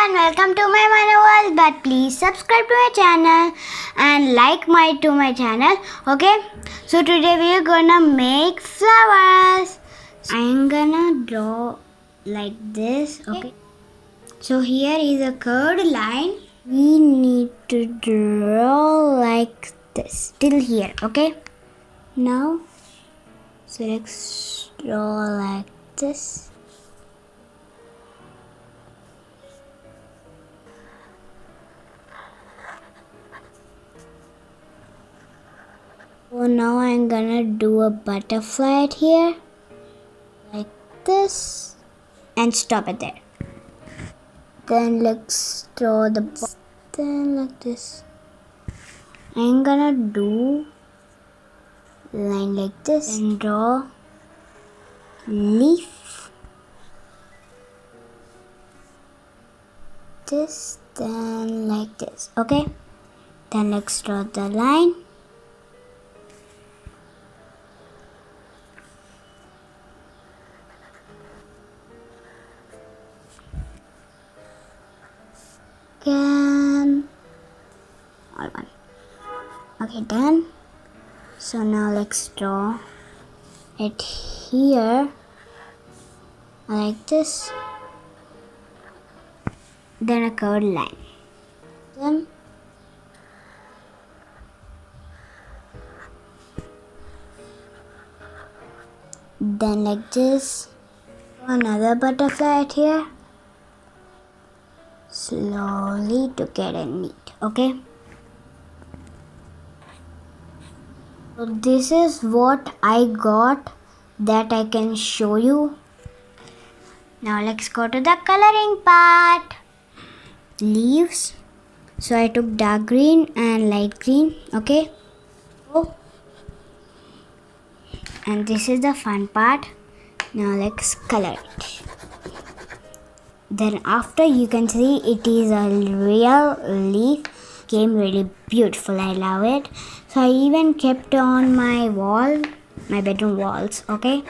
and welcome to my World. But please subscribe to my channel and like my channel. Okay, so today we are gonna make flowers. I'm gonna draw like this. Okay, so here is a curved line. We need to draw like this till here. Okay, now so let's draw like this. So now I'm gonna do a butterfly here like this and stop it there. Then let's draw the then like this. I'm gonna do line like this and draw leaf. This then like this. Okay. Then let's draw the line. Again. All one. Okay, done. So now let's draw it here like this. Then a curved line. Then like this. Another butterfly here. Slowly to get it neat. Okay. So this is what I got that I can show you. Now let's go to the coloring part. Leaves. So I took dark green and light green. Okay. Oh. And this is the fun part. Now let's color it. Then after you can see it is a real leaf. Came really beautiful. I love it. So I even kept on my wall, my bedroom walls. Okay.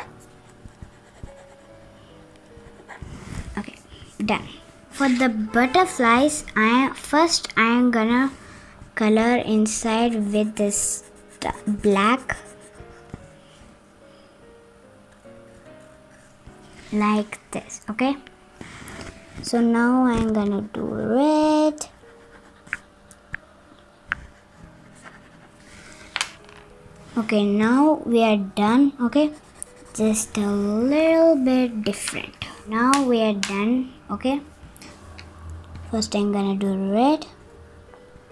Okay, done. For the butterflies, I am gonna color inside with this black, like this. Okay. So now I'm gonna do red. Okay, now we are done. Okay, just a little bit different. Now we are done. Okay, first I'm gonna do red.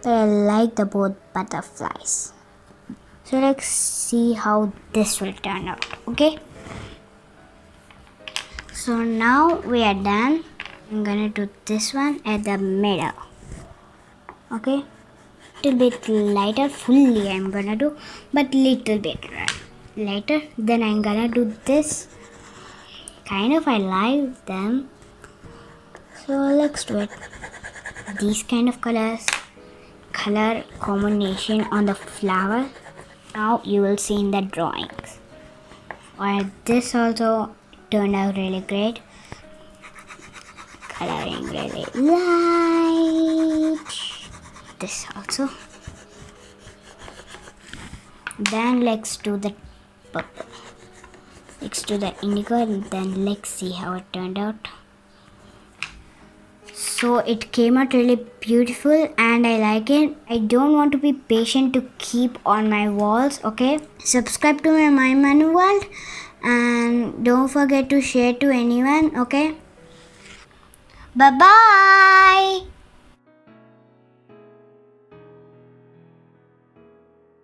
I like the both butterflies. So let's see how this will turn out. Okay, so now we are done. I'm gonna do this one at the middle. Okay, little bit lighter. Fully I'm gonna do, but little bit lighter. Then I'm gonna do this. Kind of I like them. So let's do it. These kind of colors, color combination on the flower. Now you will see in the drawings. Or this also turned out really great. Coloring really light. This also. Then let's do the purple. Let's do the indigo and then let's see how it turned out. So it came out really beautiful and I like it. I don't want to be patient to keep on my walls. Okay. Subscribe to my Manu World and don't forget to share to anyone. Okay. Bye-bye.